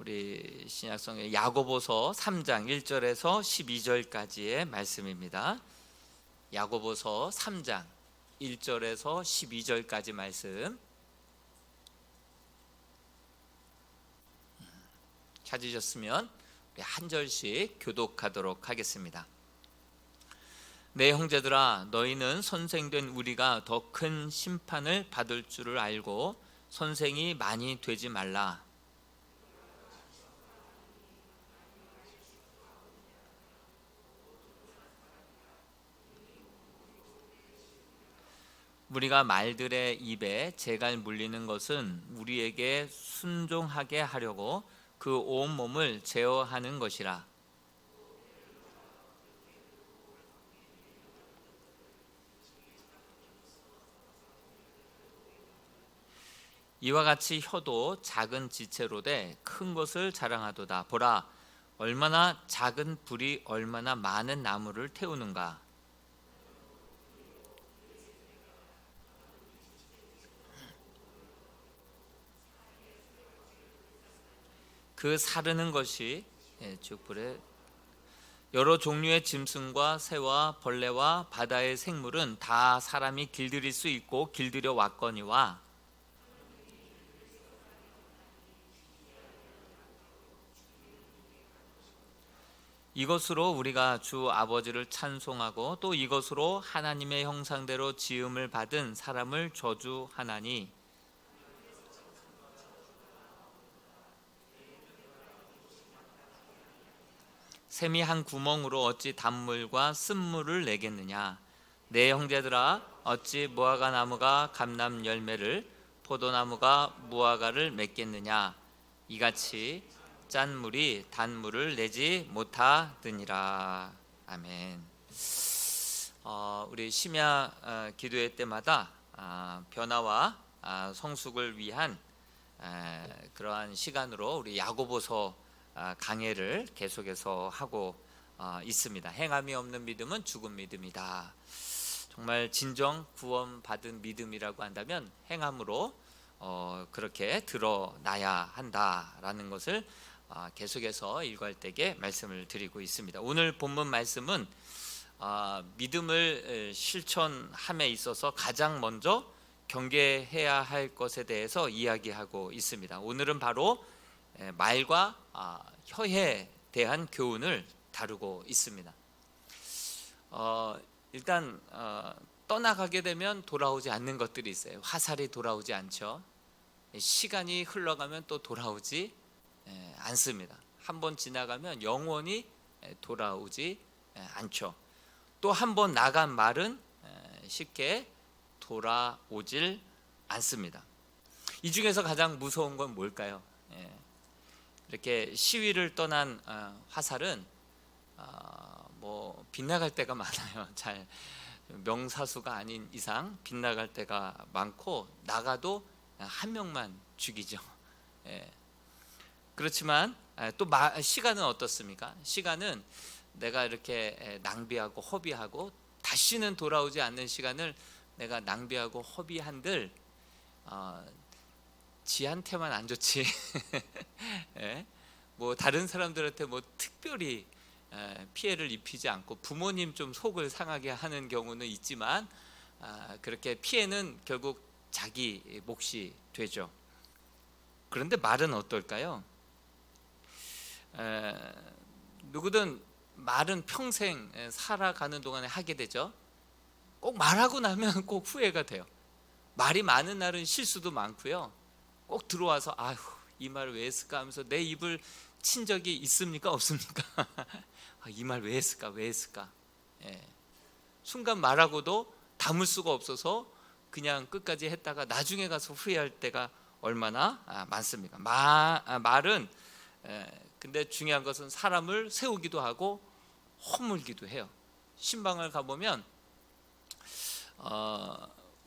우리 신약성경 야고보서 3장 1절에서 12절까지의 말씀입니다. 야고보서 3장 1절에서 12절까지 말씀 찾으셨으면 우리 한 절씩 교독하도록 하겠습니다. 내 형제들아, 너희는 선생된 우리가 더 큰 심판을 받을 줄을 알고 선생이 많이 되지 말라. 우리가 말들의 입에 재갈 물리는 것은 우리에게 순종하게 하려고 그 온 몸을 제어하는 것이라. 이와 같이 혀도 작은 지체로 돼 큰 것을 자랑하도다. 보라, 얼마나 작은 불이 얼마나 많은 나무를 태우는가. 그 사르는 것이 죽불에 여러 종류의 짐승과 새와 벌레와 바다의 생물은 다 사람이 길들일 수 있고 길들여 왔거니와 이것으로 우리가 주 아버지를 찬송하고 또 이것으로 하나님의 형상대로 지음을 받은 사람을 저주하나니 샘이 한 구멍으로 어찌 단물과 쓴물을 내겠느냐. 내 형제들아, 어찌 무화과 나무가 감람 열매를 포도나무가 무화과를 맺겠느냐. 이같이 짠 물이 단물을 내지 못하느니라. 아멘. 우리 심야 기도회 때마다 변화와 성숙을 위한 그러한 시간으로 우리 야고보서 강해를 계속해서 하고 있습니다. 행함이 없는 믿음은 죽은 믿음이다. 정말 진정 구원받은 믿음이라고 한다면 행함으로 그렇게 드러나야 한다라는 것을 계속해서 일과할 때에 말씀을 드리고 있습니다. 오늘 본문 말씀은 믿음을 실천함에 있어서 가장 먼저 경계해야 할 것에 대해서 이야기하고 있습니다. 오늘은 바로 말과 혀에 대한 교훈을 다루고 있습니다. 일단 떠나가게 되면 돌아오지 않는 것들이 있어요. 화살이 돌아오지 않죠. 시간이 흘러가면 또 돌아오지 않습니다. 한번 지나가면 영원히 돌아오지 않죠. 또 한 번 나간 말은 쉽게 돌아오질 않습니다. 이 중에서 가장 무서운 건 뭘까요? 이렇게 시위를 떠난 화살은 뭐 빗나갈 때가 많아요. 잘 명사수가 아닌 이상 빗나갈 때가 많고 나가도 한 명만 죽이죠. 그렇지만 또 시간은 어떻습니까? 시간은 내가 이렇게 낭비하고 허비하고 다시는 돌아오지 않는 시간을 내가 낭비하고 허비한들 지한테만 안 좋지. 뭐 다른 사람들한테 뭐 특별히 피해를 입히지 않고 부모님 좀 속을 상하게 하는 경우는 있지만 그렇게 피해는 결국 자기 몫이 되죠. 그런데 말은 어떨까요? 누구든 말은 평생 살아가는 동안에 하게 되죠. 꼭 말하고 나면 꼭 후회가 돼요. 말이 많은 날은 실수도 많고요. 꼭 들어와서 아휴 이 말 왜 했을까 하면서 내 입을 친 적이 있습니까? 없습니까? 이 말 왜 했을까? 왜 했을까? 순간 말하고도 담을 수가 없어서 그냥 끝까지 했다가 나중에 가서 후회할 때가 얼마나 많습니까? 말은 근데 중요한 것은 사람을 세우기도 하고 허물기도 해요. 신방을 가보면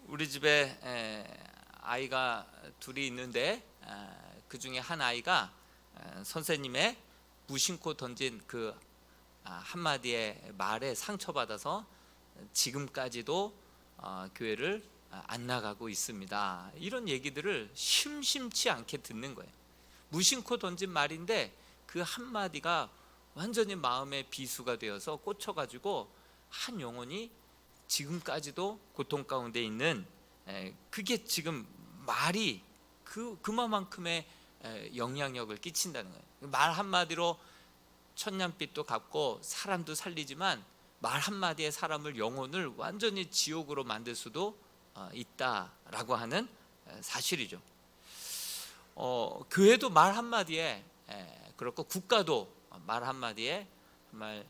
우리 집에 아이가 둘이 있는데 그 중에 한 아이가 선생님의 무심코 던진 그 한마디의 말에 상처받아서 지금까지도 교회를 안 나가고 있습니다. 이런 얘기들을 심심치 않게 듣는 거예요. 무심코 던진 말인데 그 한마디가 완전히 마음의 비수가 되어서 꽂혀가지고 한 영혼이 지금까지도 고통 가운데 있는, 그게 지금 말이 그만큼의 영향력을 끼친다는 거예요. 말 한마디로 천냥빚도 갚고 사람도 살리지만 말 한마디에 사람을, 영혼을 완전히 지옥으로 만들 수도 있다라고 하는 사실이죠. 교회도 말 한마디에, 그렇고 국가도 말 한마디에 정말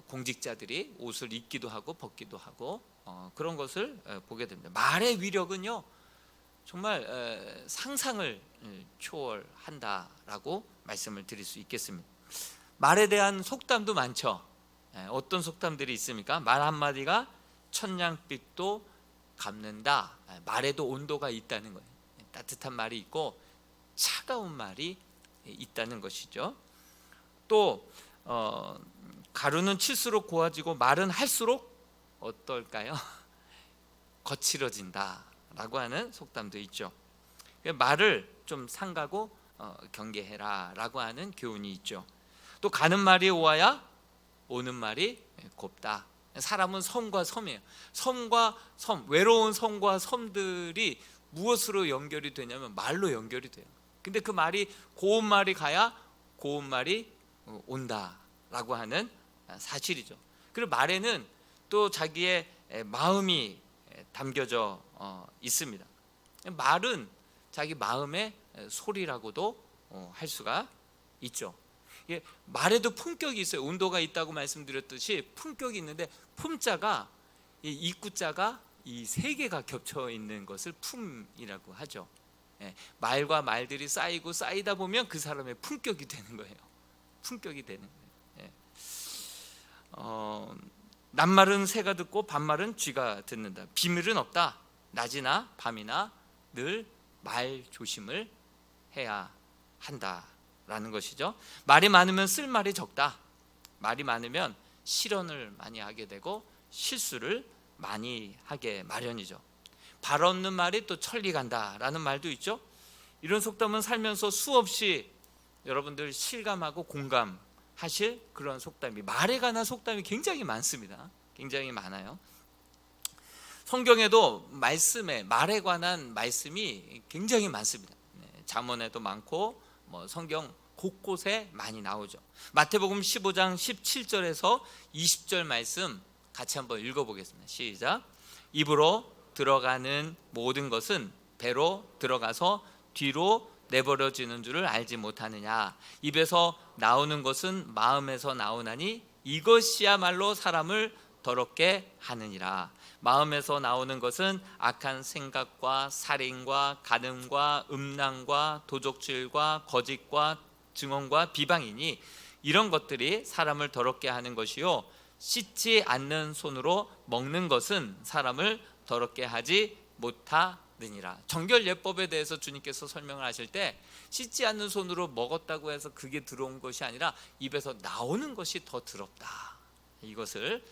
공직자들이 옷을 입기도 하고 벗기도 하고 그런 것을 보게 됩니다. 말의 위력은요 정말 상상을 초월한다라고 말씀을 드릴 수 있겠습니다. 말에 대한 속담도 많죠. 어떤 속담들이 있습니까? 말 한마디가 천냥빚도 갚는다. 말에도 온도가 있다는 거예요. 따뜻한 말이 있고 차가운 말이 있다는 것이죠. 또 가루는 칠수록 고와지고 말은 할수록 어떨까요? 거칠어진다라고 하는 속담도 있죠. 말을 좀 삼가고 경계해라라고 하는 교훈이 있죠. 또 가는 말이 오와야 오는 말이 곱다. 사람은 섬과 섬이에요. 섬과 섬, 외로운 섬과 섬들이 무엇으로 연결이 되냐면 말로 연결이 돼요. 근데 그 말이 고운 말이 가야 고운 말이 온다라고 하는 사실이죠. 그리고 말에는 또 자기의 마음이 담겨져 있습니다. 말은 자기 마음의 소리라고도 할 수가 있죠. 말에도 품격이 있어요. 온도가 있다고 말씀드렸듯이 품격이 있는데, 품자가, 이 입구자가 이 세 개가 겹쳐 있는 것을 품이라고 하죠. 말과 말들이 쌓이고 쌓이다 보면 그 사람의 품격이 되는 거예요. 품격이 되는 거예요. 낮말은 새가 듣고 밤말은 쥐가 듣는다. 비밀은 없다. 낮이나 밤이나 늘 말 조심을 해야 한다라는 것이죠. 말이 많으면 쓸 말이 적다. 말이 많으면 실언을 많이 하게 되고 실수를 많이 하게 마련이죠. 발 없는 말이 또 천리 간다라는 말도 있죠. 이런 속담은 살면서 수없이 여러분들 실감하고 공감하실 그런 속담이, 말에 관한 속담이 굉장히 많습니다. 굉장히 많아요. 성경에도 말에 관한 말씀이 굉장히 많습니다. 잠언에도 많고 성경 곳곳에 많이 나오죠. 마태복음 15장 17절에서 20절 말씀 같이 한번 읽어보겠습니다. 시작. 입으로 들어가는 모든 것은 배로 들어가서 뒤로 내버려지는 줄을 알지 못하느냐. 입에서 나오는 것은 마음에서 나오나니 이것이야말로 사람을 더럽게 하느니라. 마음에서 나오는 것은 악한 생각과 살인과 간음과 음란과 도적질과 거짓과 증언과 비방이니 이런 것들이 사람을 더럽게 하는 것이요, 씻지 않는 손으로 먹는 것은 사람을 더럽게 하지 못하느니라. 정결예법에 대해서 주님께서 설명을 하실 때 씻지 않는 손으로 먹었다고 해서 그게 들어온 것이 아니라 입에서 나오는 것이 더 더럽다. 이것을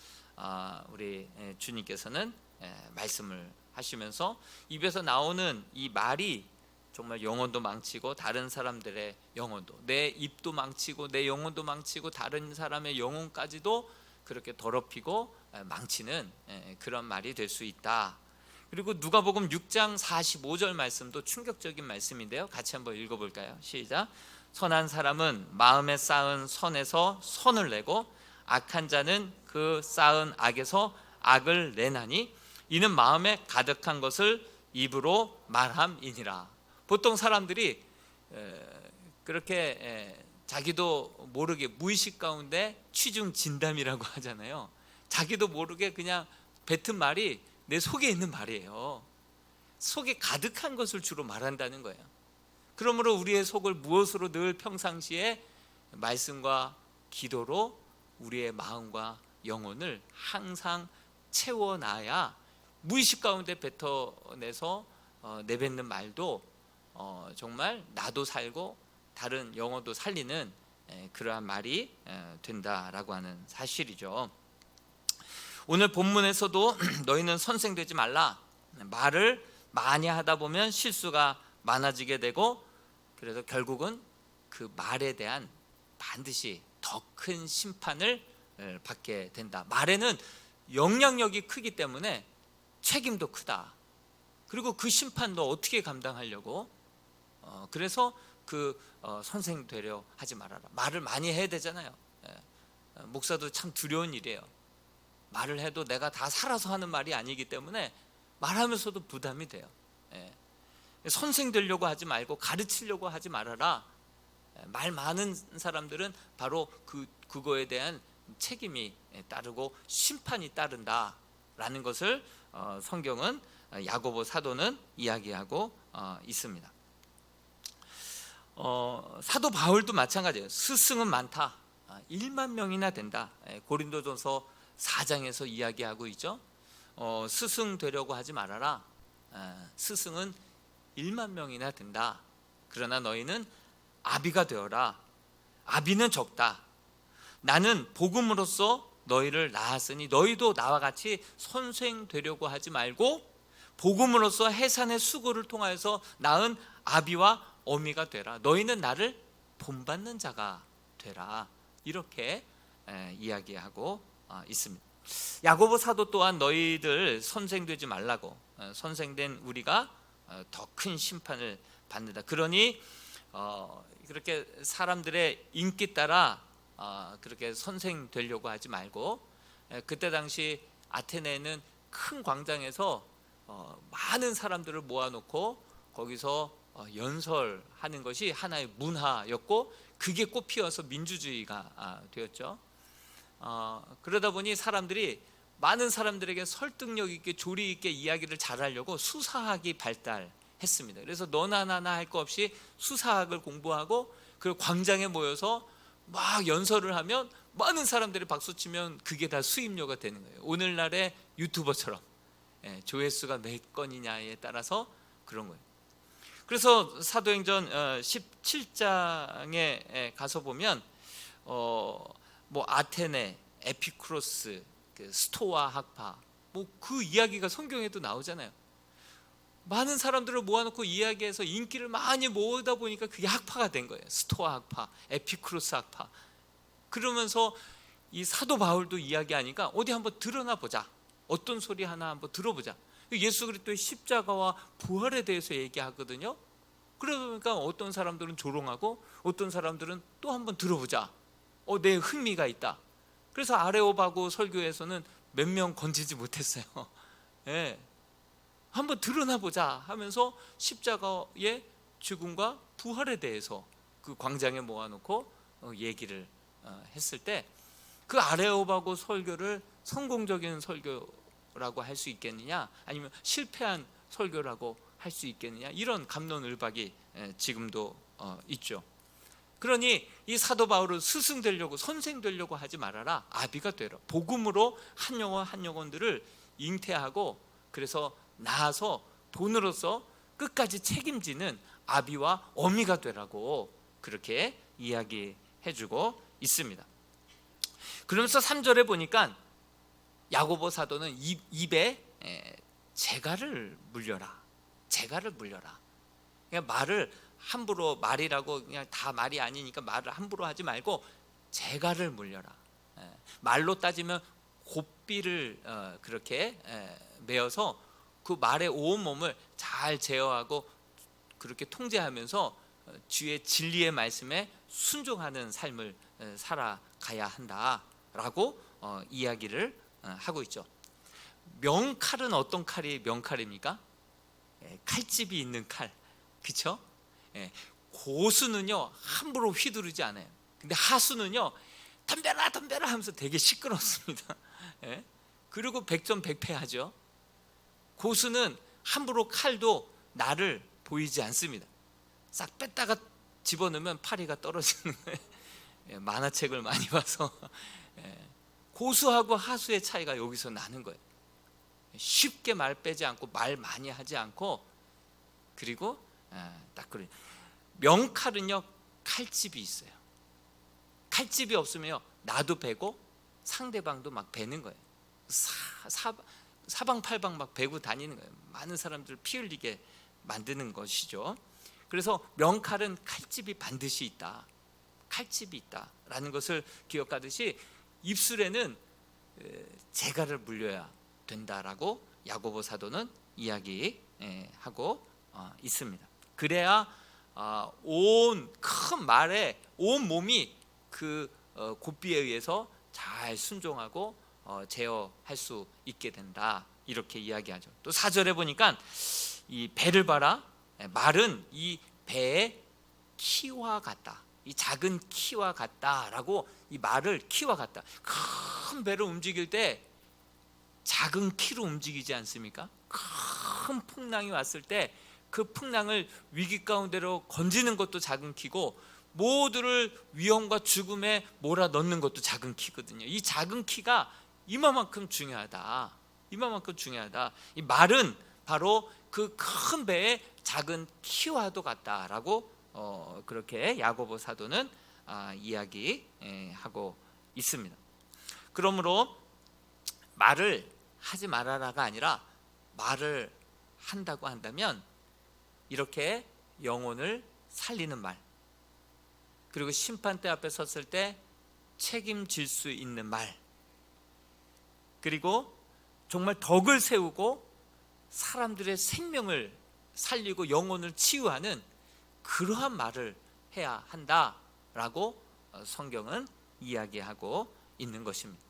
우리 주님께서는 말씀을 하시면서 입에서 나오는 이 말이 정말 영혼도 망치고 다른 사람들의 영혼도, 내 입도 망치고 내 영혼도 망치고 다른 사람의 영혼까지도 그렇게 더럽히고 망치는 그런 말이 될 수 있다. 그리고 누가복음 6장 45절 말씀도 충격적인 말씀인데요. 같이 한번 읽어볼까요? 시작. 선한 사람은 마음에 쌓은 선에서 선을 내고 악한 자는 그 쌓은 악에서 악을 내나니 이는 마음에 가득한 것을 입으로 말함이니라. 보통 사람들이 그렇게 자기도 모르게 무의식 가운데 취중 진담이라고 하잖아요. 자기도 모르게 그냥 뱉은 말이 내 속에 있는 말이에요. 속에 가득한 것을 주로 말한다는 거예요. 그러므로 우리의 속을 무엇으로 늘 평상시에 말씀과 기도로 우리의 마음과 영혼을 항상 채워놔야 무의식 가운데 뱉어내서 내뱉는 말도 정말 나도 살고 다른 영혼도 살리는 그러한 말이 된다라고 하는 사실이죠. 오늘 본문에서도 너희는 선생 되지 말라. 말을 많이 하다 보면 실수가 많아지게 되고 그래서 결국은 그 말에 대한 반드시 더 큰 심판을 받게 된다. 말에는 영향력이 크기 때문에 책임도 크다. 그리고 그 심판 너 어떻게 감당하려고? 그래서 선생 되려 하지 말아라. 말을 많이 해야 되잖아요. 목사도 참 두려운 일이에요. 말을 해도 내가 다 살아서 하는 말이 아니기 때문에 말하면서도 부담이 돼요. 선생 되려고 하지 말고 가르치려고 하지 말아라. 말 많은 사람들은 바로 그거에 대한 책임이 따르고 심판이 따른다라는 것을 성경은 야고보 사도는 이야기하고 있습니다. 사도 바울도 마찬가지예요. 스승은 많다. 1만 명이나 된다. 고린도전서 4장에서 이야기하고 있죠. 스승 되려고 하지 말아라. 스승은 1만 명이나 된다. 그러나 너희는 아비가 되어라. 아비는 적다. 나는 복음으로써 너희를 낳았으니 너희도 나와 같이 선생 되려고 하지 말고 복음으로써 해산의 수고를 통하여서 낳은 아비와 어미가 되라. 너희는 나를 본받는 자가 되라. 이렇게 이야기하고 있습니다. 야고보 사도 또한 너희들 선생되지 말라고, 선생된 우리가 더 큰 심판을 받는다. 그러니 그렇게 사람들의 인기 따라 그렇게 선생 되려고 하지 말고, 그때 당시 아테네는 큰 광장에서 많은 사람들을 모아놓고 거기서 연설하는 것이 하나의 문화였고, 그게 꽃피어서 민주주의가 되었죠. 그러다 보니 사람들이 많은 사람들에게 설득력 있게 조리 있게 이야기를 잘하려고 수사학이 발달했습니다. 그래서 너나 나나 할 거 없이 수사학을 공부하고 그 광장에 모여서 막 연설을 하면 많은 사람들이 박수치면 그게 다 수입료가 되는 거예요. 오늘날의 유튜버처럼 조회수가 몇 건이냐에 따라서 그런 거예요. 그래서 사도행전 17장에 가서 보면 뭐 아테네, 에피쿠로스, 스토아 학파, 뭐 그 이야기가 성경에도 나오잖아요. 많은 사람들을 모아놓고 이야기해서 인기를 많이 모으다 보니까 그게 학파가 된 거예요. 스토아 학파, 에피쿠로스 학파. 그러면서 이 사도 바울도 이야기하니까 어디 한번 드러나 보자. 어떤 소리 하나 한번 들어보자. 예수 그리스도의 십자가와 부활에 대해서 얘기하거든요. 그러니까 어떤 사람들은 조롱하고 어떤 사람들은 또 한번 들어보자. 내 흥미가 있다. 그래서 아레오바고 설교에서는 몇 명 건지지 못했어요. 한번 드러나 보자 하면서 십자가의 죽음과 부활에 대해서 그 광장에 모아놓고 얘기를 했을 때, 그 아레오바고 설교를 성공적인 설교라고 할 수 있겠느냐, 아니면 실패한 설교라고 할 수 있겠느냐, 이런 갑론을박이 지금도 있죠. 그러니 이 사도 바울은 스승 되려고, 선생 되려고 하지 말아라. 아비가 되라. 복음으로 한 영혼 한 영혼들을 잉태하고 그래서 낳아서 본으로서 끝까지 책임지는 아비와 어미가 되라고 그렇게 이야기해주고 있습니다. 그러면서 3절에 보니까 야고보 사도는 입에 재갈을 물려라. 재갈을 물려라. 그러니까 말을 함부로, 말이라고 그냥 다 말이 아니니까 말을 함부로 하지 말고 재갈을 물려라. 말로 따지면 곱비를 그렇게 메어서 그 말의 온몸을 잘 제어하고 그렇게 통제하면서 주의 진리의 말씀에 순종하는 삶을 살아가야 한다라고 이야기를 하고 있죠. 명칼은 어떤 칼이 명칼입니까? 칼집이 있는 칼, 그렇죠? 고수는요 함부로 휘두르지 않아요. 근데 하수는요 덤벼라 덤벼라 하면서 되게 시끄럽습니다. 그리고 백전백패하죠. 고수는 함부로 칼도 나를 보이지 않습니다. 싹 뺐다가 집어넣으면 파리가 떨어지는 거예요. 만화책을 많이 봐서 고수하고 하수의 차이가 여기서 나는 거예요. 쉽게 말 빼지 않고 말 많이 하지 않고, 그리고 딱 그래. 명칼은요 칼집이 있어요. 칼집이 없으면요 나도 베고 상대방도 막 베는 거예요. 사방팔방 막 베고 다니는 거예요. 많은 사람들 피 흘리게 만드는 것이죠. 그래서 명칼은 칼집이 반드시 있다, 칼집이 있다라는 것을 기억하듯이 입술에는 재갈을 물려야 된다라고 야고보 사도는 이야기하고 있습니다. 그래야 온 큰 말에 온 몸이 그 고삐에 의해서 잘 순종하고 제어할 수 있게 된다, 이렇게 이야기하죠. 또 4절에 보니까 이 배를 봐라, 말은 이 배의 키와 같다, 이 작은 키와 같다라고, 이 말을 키와 같다, 큰 배를 움직일 때 작은 키로 움직이지 않습니까? 큰 풍랑이 왔을 때 그 풍랑을 위기 가운데로 건지는 것도 작은 키고, 모두를 위험과 죽음에 몰아넣는 것도 작은 키거든요. 이 작은 키가 이만큼 중요하다, 이만큼 중요하다. 이 말은 바로 그 큰 배의 작은 키와도 같다라고 그렇게 야고보 사도는 이야기하고 있습니다. 그러므로 말을 하지 말아라가 아니라 말을 한다고 한다면 이렇게 영혼을 살리는 말, 그리고 심판대 앞에 섰을 때 책임질 수 있는 말, 그리고 정말 덕을 세우고 사람들의 생명을 살리고 영혼을 치유하는 그러한 말을 해야 한다라고 성경은 이야기하고 있는 것입니다.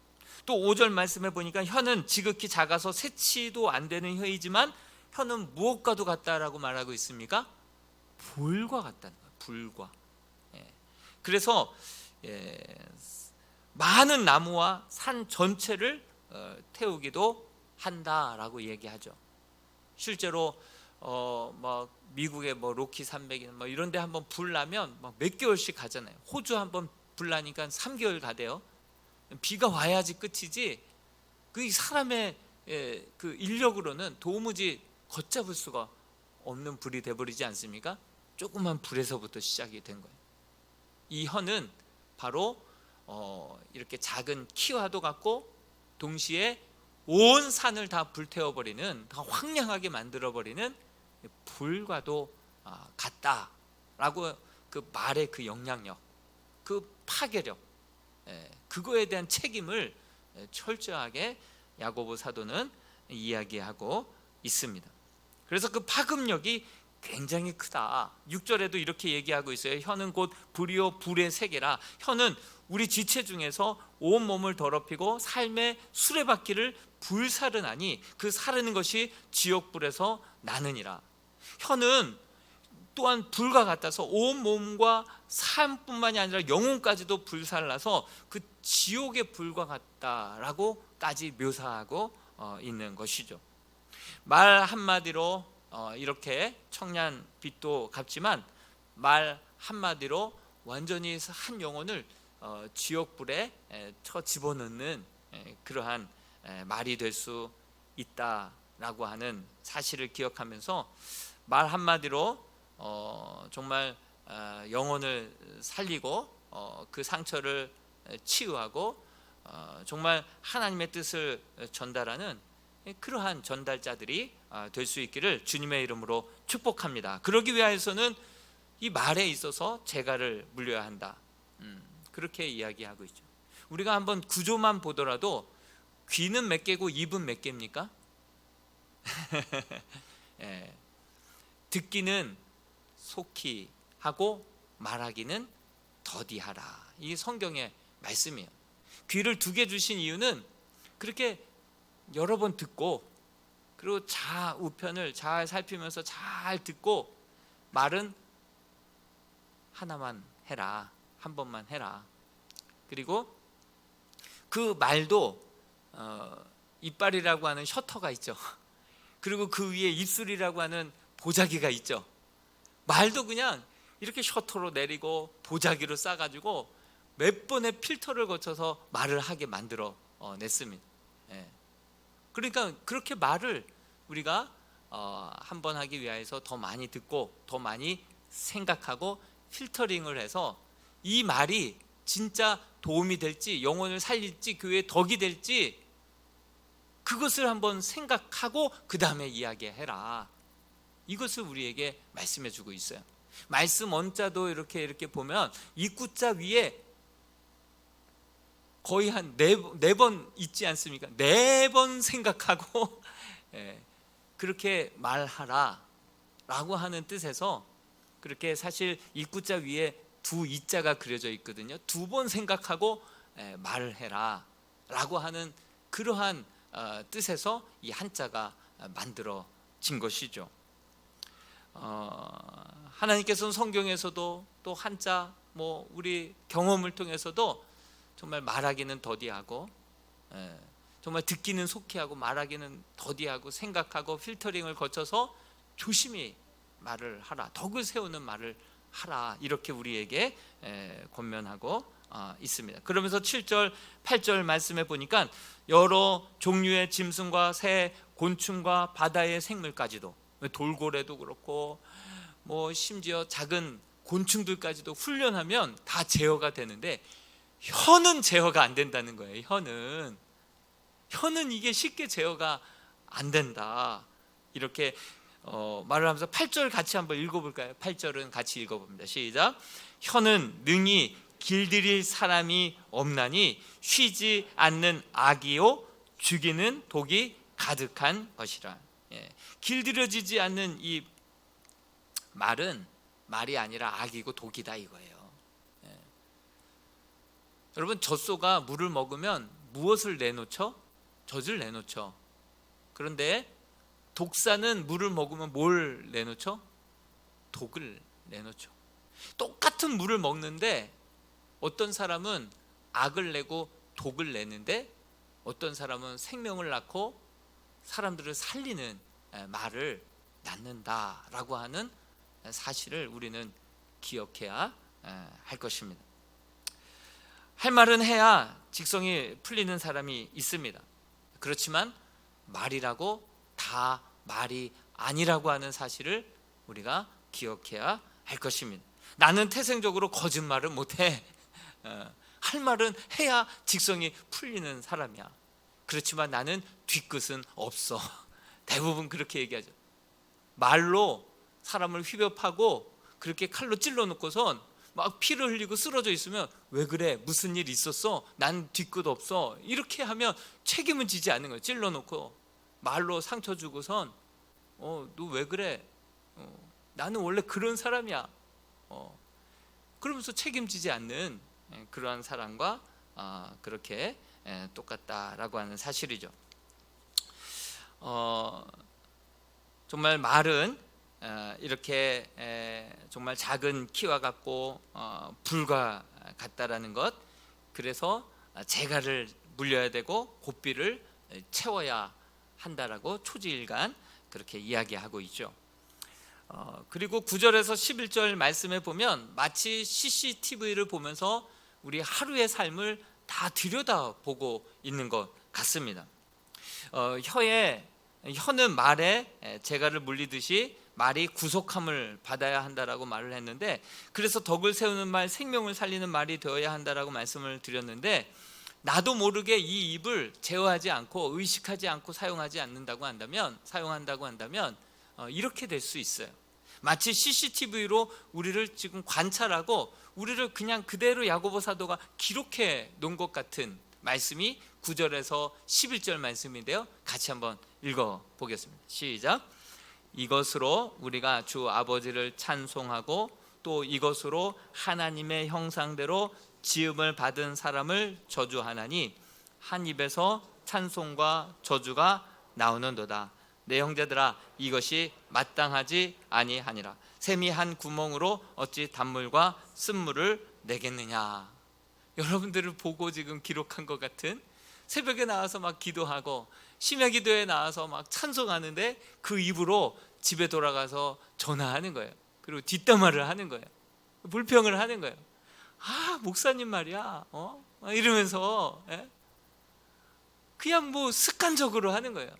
또 5절 말씀해 보니까 혀는 지극히 작아서 세치도 안 되는 혀이지만 혀는 무엇과도 같다라고 말하고 있습니까? 불과 같다는 거예요. 불과. 그래서 많은 나무와 산 전체를 태우기도 한다라고 얘기하죠. 실제로 막 미국의 뭐 로키 산맥이나 뭐 이런 데 한번 불 나면 막 몇 개월씩 가잖아요. 호주 한번 불 나니까 3개월 가대요. 비가 와야지 끝이지 그 사람의 그 인력으로는 도무지 걷잡을 수가 없는 불이 돼버리지 않습니까? 조그만 불에서부터 시작이 된 거예요. 이 혀는 바로 이렇게 작은 키와도 같고 동시에 온 산을 다 불태워버리는, 다 황량하게 만들어버리는 불과도 같다라고, 그 말의 그 영향력, 그 파괴력, 그거에 대한 책임을 철저하게 야고보 사도는 이야기하고 있습니다. 그래서 그 파급력이 굉장히 크다. 6절에도 이렇게 얘기하고 있어요. 혀는 곧 불이요 불의 세계라. 혀는 우리 지체 중에서 온 몸을 더럽히고 삶의 수레바퀴를 불사르나니 그 사르는 것이 지옥불에서 나느니라. 혀는 또한 불과 같아서 온 몸과 삶뿐만이 아니라 영혼까지도 불살라서 그 지옥의 불과 같다라고까지 묘사하고 있는 것이죠. 말 한마디로 이렇게 청년빛도 같지만 말 한마디로 완전히 한 영혼을 지옥불에 쳐 집어넣는 그러한 말이 될 수 있다라고 하는 사실을 기억하면서 말 한마디로 정말 영혼을 살리고 그 상처를 치유하고 정말 하나님의 뜻을 전달하는 그러한 전달자들이 될 수 있기를 주님의 이름으로 축복합니다. 그러기 위해서는 이 말에 있어서 재갈을 물려야 한다, 그렇게 이야기하고 있죠. 우리가 한번 구조만 보더라도 귀는 몇 개고 입은 몇 개입니까? 듣기는 속히 하고 말하기는 더디하라. 이게 성경의 말씀이에요. 귀를 2개 주신 이유는 그렇게 여러 번 듣고, 그리고 좌우편을 잘 살피면서 잘 듣고, 말은 하나만 해라, 한 번만 해라. 그리고 그 말도 이빨이라고 하는 셔터가 있죠. 그리고 그 위에 입술이라고 하는 보자기가 있죠. 말도 그냥 이렇게 셔터로 내리고 보자기로 싸가지고 몇 번의 필터를 거쳐서 말을 하게 만들어 냈습니다. 그러니까 그렇게 말을 우리가 한 번 하기 위해서 더 많이 듣고 더 많이 생각하고 필터링을 해서 이 말이 진짜 도움이 될지, 영혼을 살릴지, 교회의 덕이 될지, 그것을 한번 생각하고 그 다음에 이야기해라. 이것을 우리에게 말씀해 주고 있어요. 말씀 원자도 이렇게 보면 입구자 위에 거의 한 네 번 있지 않습니까? 4번 생각하고 그렇게 말하라 라고 하는 뜻에서, 그렇게 사실 입구자 위에 두 이자가 그려져 있거든요. 2번 생각하고 말을 해라 라고 하는 그러한 뜻에서 이 한자가 만들어진 것이죠. 하나님께서는 성경에서도 또 한자, 우리 경험을 통해서도 정말 말하기는 더디하고, 정말 듣기는 속히하고 말하기는 더디하고 생각하고 필터링을 거쳐서 조심히 말을 하라, 덕을 세우는 말을 하라, 이렇게 우리에게 권면하고 있습니다. 그러면서 7절 8절 말씀해 보니까 여러 종류의 짐승과 새, 곤충과 바다의 생물까지도, 돌고래도 그렇고 심지어 작은 곤충들까지도 훈련하면 다 제어가 되는데 혀는 제어가 안 된다는 거예요. 혀는 이게 쉽게 제어가 안 된다, 이렇게 말을 하면서 8절 같이 한번 읽어볼까요? 8절은 같이 읽어봅니다. 시작. 혀는 능히 길들일 사람이 없나니 쉬지 않는 악이요 죽이는 독이 가득한 것이라. 길들여지지 않는 이 말은 말이 아니라 악이고 독이다 이거예요. 여러분, 젖소가 물을 먹으면 무엇을 내놓죠? 젖을 내놓죠. 그런데 독사는 물을 먹으면 뭘 내놓죠? 독을 내놓죠. 똑같은 물을 먹는데 어떤 사람은 악을 내고 독을 내는데 어떤 사람은 생명을 낳고 사람들을 살리는 말을 낳는다라고 하는 사실을 우리는 기억해야 할 것입니다. 할 말은 해야 직성이 풀리는 사람이 있습니다. 그렇지만 말이라고 다 말이 아니라고 하는 사실을 우리가 기억해야 할 것입니다. 나는 태생적으로 거짓말을 못해. 할 말은 해야 직성이 풀리는 사람이야. 그렇지만 나는 뒤끝은 없어. 대부분 그렇게 얘기하죠. 말로 사람을 휘벼파고 그렇게 칼로 찔러놓고선 막 피를 흘리고 쓰러져 있으면 왜 그래? 무슨 일 있었어? 난 뒤끝 없어. 이렇게 하면 책임은 지지 않는 거예요. 찔러놓고 말로 상처 주고선 너 왜 그래? 나는 원래 그런 사람이야. 그러면서 책임지지 않는 그러한 사람과 그렇게 똑같다라고 하는 사실이죠. 정말 말은 이렇게 정말 작은 키와 같고 불과 같다라는 것, 그래서 재갈을 물려야 되고 고삐를 채워야 한다라고 초지일간 그렇게 이야기하고 있죠. 그리고 9절에서 11절 말씀에 보면 마치 CCTV를 보면서 우리 하루의 삶을 다 들여다보고 있는 것 같습니다. 혀는 말에 재갈을 물리듯이 말이 구속함을 받아야 한다라고 말을 했는데, 그래서 덕을 세우는 말, 생명을 살리는 말이 되어야 한다라고 말씀을 드렸는데, 나도 모르게 이 입을 제어하지 않고 의식하지 않고 사용한다고 한다면 이렇게 될 수 있어요. 마치 CCTV로 우리를 지금 관찰하고 우리를 그냥 그대로 야고보 사도가 기록해 놓은 것 같은 말씀이 9절에서 11절 말씀인데요, 같이 한번 읽어보겠습니다. 시작. 이것으로 우리가 주 아버지를 찬송하고 또 이것으로 하나님의 형상대로 지음을 받은 사람을 저주하나니 한 입에서 찬송과 저주가 나오는도다. 내 형제들아, 이것이 마땅하지 아니하니라. 샘이 한 구멍으로 어찌 단물과 쓴물을 내겠느냐. 여러분들을 보고 지금 기록한 것 같은, 새벽에 나와서 막 기도하고 심야 기도에 나와서 막 찬송하는데 그 입으로 집에 돌아가서 전화하는 거예요. 그리고 뒷담화를 하는 거예요. 불평을 하는 거예요. 목사님 말이야, 이러면서 그냥 습관적으로 하는 거예요.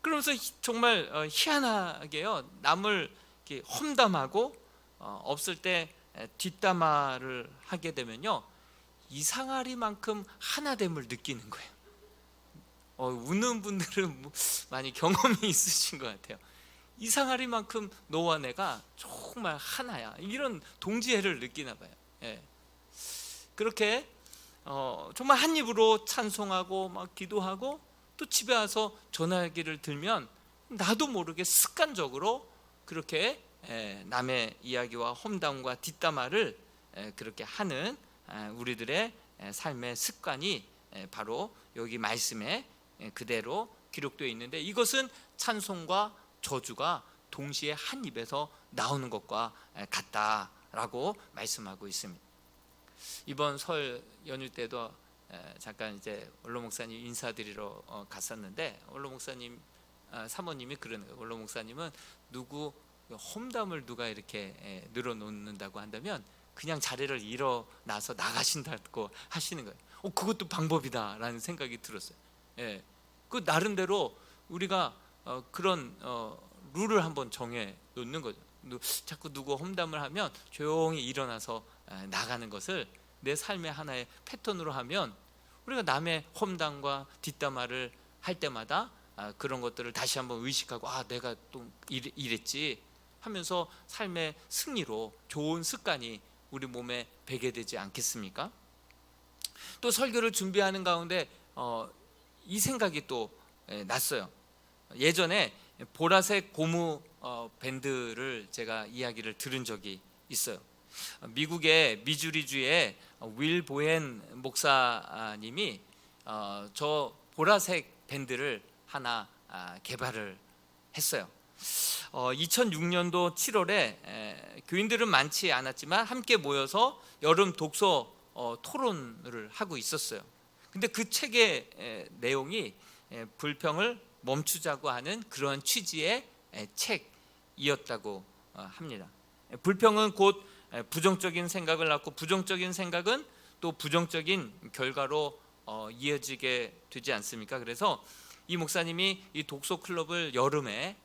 그러면서 정말 희한하게요, 남을 이렇게 험담하고 없을 때 뒷담화를 하게 되면요, 이상하리만큼 하나됨을 느끼는 거예요. 웃는 분들은 많이 경험이 있으신 것 같아요. 이상하리만큼 너와 내가 정말 하나야, 이런 동지애를 느끼나 봐요. 예. 그렇게 정말 한 입으로 찬송하고 막 기도하고 또 집에 와서 전화기를 들면 나도 모르게 습관적으로 그렇게 남의 이야기와 험담과 뒷담화를 그렇게 하는 우리들의 삶의 습관이 바로 여기 말씀에 그대로 기록되어 있는데, 이것은 찬송과 저주가 동시에 한 입에서 나오는 것과 같다라고 말씀하고 있습니다. 이번 설 연휴 때도 잠깐 이제 원로 목사님 인사드리러 갔었는데, 원로 목사님 사모님이 그러는 거예요. 원로 목사님은 누구 험담을 누가 이렇게 늘어놓는다고 한다면 그냥 자리를 일어나서 나가신다고 하시는 거예요. 그것도 방법이다라는 생각이 들었어요. 예, 그 나름대로 우리가 그런 룰을 한번 정해 놓는 거죠. 자꾸 누구 험담을 하면 조용히 일어나서 나가는 것을 내 삶의 하나의 패턴으로 하면, 우리가 남의 험담과 뒷담화를 할 때마다 그런 것들을 다시 한번 의식하고, 내가 또 이랬지 하면서 삶의 승리로 좋은 습관이 우리 몸에 배게 되지 않겠습니까? 또 설교를 준비하는 가운데 이 생각이 또 났어요. 예전에 보라색 고무 밴드를 제가 이야기를 들은 적이 있어요. 미국의 미주리주의 윌 보헨 목사님이 저 보라색 밴드를 하나 개발을 했어요. 2006년도 7월에 교인들은 많지 않았지만 함께 모여서 여름 독서 토론을 하고 있었어요. 근데 그 책의 내용이 불평을 멈추자고 하는 그런 취지의 책이었다고 합니다. 불평은 곧 부정적인 생각을 낳고, 부정적인 생각은 또 부정적인 결과로 이어지게 되지 않습니까? 그래서 이 목사님이 이 독서 클럽을 여름에,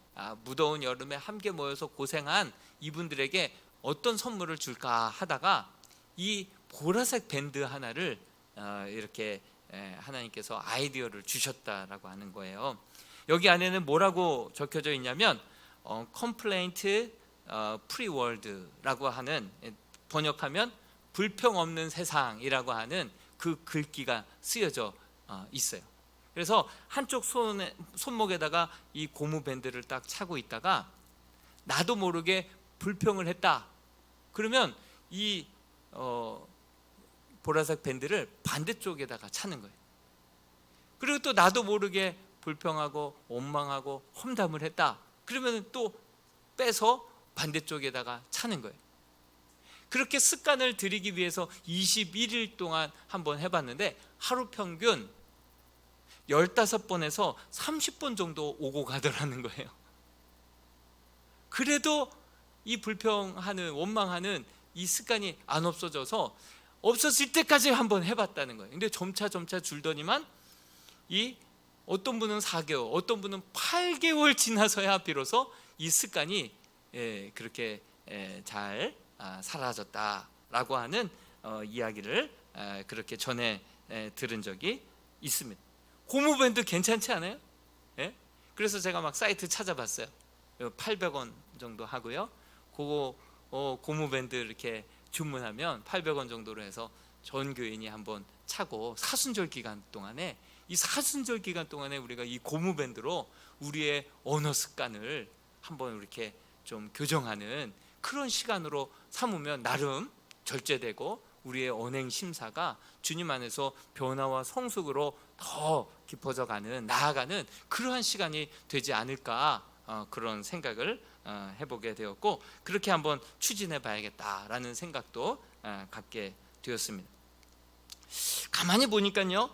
무더운 여름에 함께 모여서 고생한 이분들에게 어떤 선물을 줄까 하다가 이 보라색 밴드 하나를 이렇게 하나님께서 아이디어를 주셨다라고 하는 거예요. 여기 안에는 뭐라고 적혀져 있냐면 complaint free world라고 하는, 번역하면 불평 없는 세상이라고 하는 그 글귀가 쓰여져 있어요. 그래서 한쪽 손목에다가 이 고무 밴드를 딱 차고 있다가 나도 모르게 불평을 했다. 그러면 이 보라색 밴드를 반대쪽에다가 차는 거예요. 그리고 또 나도 모르게 불평하고 원망하고 험담을 했다. 그러면 또 빼서 반대쪽에다가 차는 거예요. 그렇게 습관을 들이기 위해서 21일 동안 한번 해봤는데 하루 평균 15번에서 30번 정도 오고 가더라는 거예요. 그래도 이 불평하는, 원망하는 이 습관이 안 없어져서 없어질 때까지 한번 해봤다는 거예요. 근데 점차 줄더니만 이 어떤 분은 4개월, 어떤 분은 8개월 지나서야 비로소 이 습관이 그렇게 잘 사라졌다라고 하는 이야기를 그렇게 전에 들은 적이 있습니다. 고무밴드 괜찮지 않아요? 예? 그래서 제가 막 사이트 찾아봤어요. 800원 정도 하고요. 그거 고무밴드 이렇게 주문하면 800원 정도로 해서 전 교인이 한번 차고, 사순절 기간 동안에, 이 사순절 기간 동안에 우리가 이 고무밴드로 우리의 언어 습관을 한번 이렇게 좀 교정하는 그런 시간으로 삼으면 나름 절제되고 우리의 언행 심사가 주님 안에서 변화와 성숙으로 더 깊어져 가는, 나아가는 그러한 시간이 되지 않을까, 그런 생각을 해보게 되었고, 그렇게 한번 추진해 봐야겠다라는 생각도 갖게 되었습니다. 가만히 보니까요,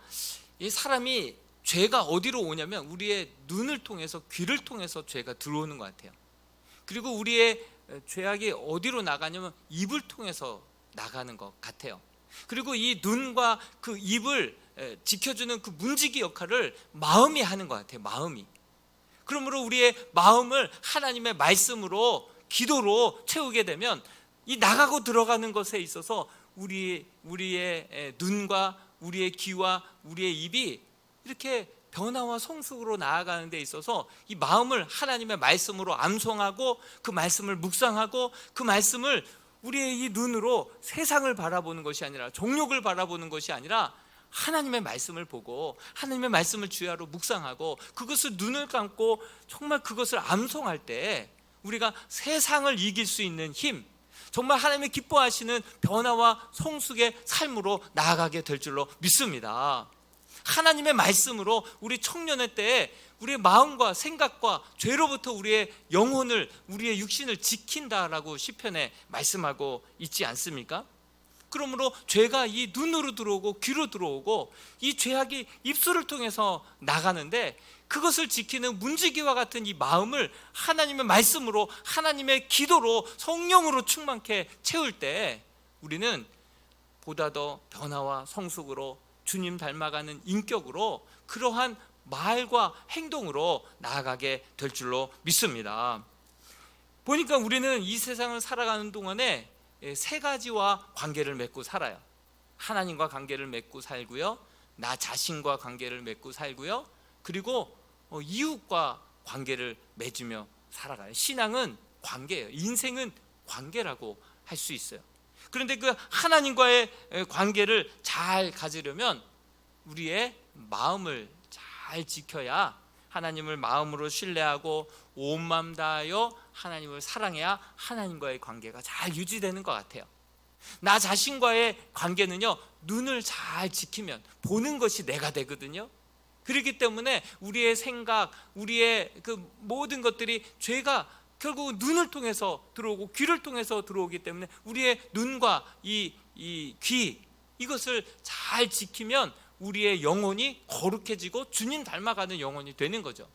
이 사람이 죄가 어디로 오냐면 우리의 눈을 통해서, 귀를 통해서 죄가 들어오는 것 같아요. 그리고 우리의 죄악이 어디로 나가냐면 입을 통해서 나가는 것 같아요. 그리고 이 눈과 그 입을 지켜주는 그 문지기 역할을 마음이 하는 것 같아요. 마음이. 그러므로 우리의 마음을 하나님의 말씀으로, 기도로 채우게 되면 이 나가고 들어가는 것에 있어서 우리의 눈과 우리의 귀와 우리의 입이 이렇게 변화와 성숙으로 나아가는 데 있어서 이 마음을 하나님의 말씀으로 암송하고 그 말씀을 묵상하고 그 말씀을 우리의 이 눈으로 세상을 바라보는 것이 아니라, 정욕을 바라보는 것이 아니라 하나님의 말씀을 보고 하나님의 말씀을 주야로 묵상하고 그것을 눈을 감고 정말 그것을 암송할 때 우리가 세상을 이길 수 있는 힘, 정말 하나님의 기뻐하시는 변화와 성숙의 삶으로 나아가게 될 줄로 믿습니다. 하나님의 말씀으로 우리 청년의 때에 우리의 마음과 생각과 죄로부터 우리의 영혼을, 우리의 육신을 지킨다라고 시편에 말씀하고 있지 않습니까? 그러므로 죄가 이 눈으로 들어오고 귀로 들어오고 이 죄악이 입술을 통해서 나가는데, 그것을 지키는 문지기와 같은 이 마음을 하나님의 말씀으로, 하나님의 기도로, 성령으로 충만케 채울 때 우리는 보다 더 변화와 성숙으로 주님 닮아가는 인격으로, 그러한 말과 행동으로 나아가게 될 줄로 믿습니다. 보니까 우리는 이 세상을 살아가는 동안에 세 가지와 관계를 맺고 살아요. 하나님과 관계를 맺고 살고요, 나 자신과 관계를 맺고 살고요, 그리고 이웃과 관계를 맺으며 살아가요. 신앙은 관계예요. 인생은 관계라고 할 수 있어요. 그런데 그 하나님과의 관계를 잘 가지려면 우리의 마음을 잘 지켜야, 하나님을 마음으로 신뢰하고 온 마음 다하여 하나님을 사랑해야 하나님과의 관계가 잘 유지되는 것 같아요. 나 자신과의 관계는요, 눈을 잘 지키면 보는 것이 내가 되거든요. 그렇기 때문에 우리의 생각, 우리의 그 모든 것들이, 죄가 결국 눈을 통해서 들어오고 귀를 통해서 들어오기 때문에 우리의 눈과 이 귀, 이것을 잘 지키면 우리의 영혼이 거룩해지고 주님 닮아가는 영혼이 되는 거죠.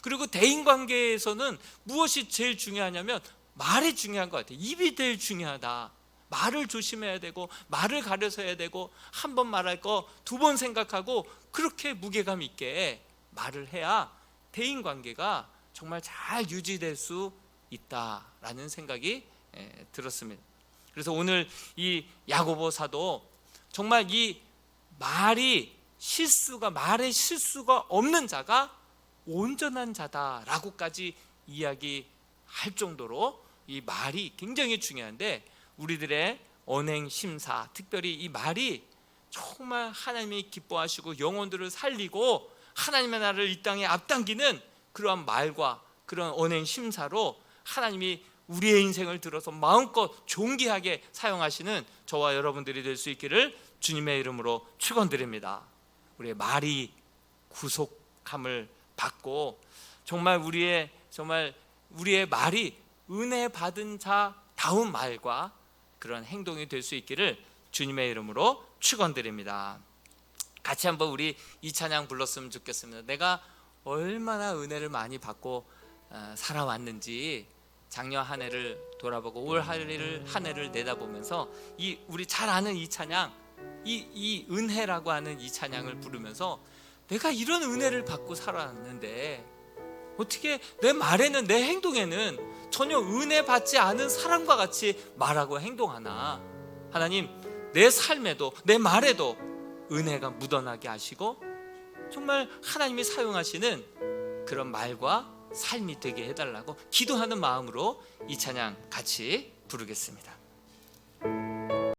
그리고 대인관계에서는 무엇이 제일 중요하냐면 말이 중요한 것 같아요. 입이 제일 중요하다. 말을 조심해야 되고, 말을 가려서 해야 되고, 한 번 말할 거 두 번 생각하고 그렇게 무게감 있게 말을 해야 대인관계가 정말 잘 유지될 수 있다라는 생각이 들었습니다. 그래서 오늘 이 야고보 사도 정말 이 말의 실수가 없는 자가 온전한 자다라고까지 이야기할 정도로 이 말이 굉장히 중요한데, 우리들의 언행 심사, 특별히 이 말이 정말 하나님이 기뻐하시고 영혼들을 살리고 하나님의 나라를 이 땅에 앞당기는 그러한 말과 그런 언행 심사로 하나님이 우리의 인생을 들어서 마음껏 존귀하게 사용하시는 저와 여러분들이 될 수 있기를 주님의 이름으로 축원드립니다. 우리의 말이 구속함을 받고 정말 우리의 말이 은혜 받은 자다운 말과 그런 행동이 될 수 있기를 주님의 이름으로 축원드립니다. 같이 한번 우리 이 찬양 불렀으면 좋겠습니다. 내가 얼마나 은혜를 많이 받고 살아왔는지 작년 한 해를 돌아보고 올 한 해를 내다보면서 우리 잘 아는 이 찬양, 이 은혜라고 하는 이 찬양을 부르면서 내가 이런 은혜를 받고 살아왔는데 어떻게 내 말에는, 내 행동에는 전혀 은혜 받지 않은 사람과 같이 말하고 행동하나. 하나님, 내 삶에도 내 말에도 은혜가 묻어나게 하시고 정말 하나님이 사용하시는 그런 말과 삶이 되게 해달라고 기도하는 마음으로 이 찬양 같이 부르겠습니다.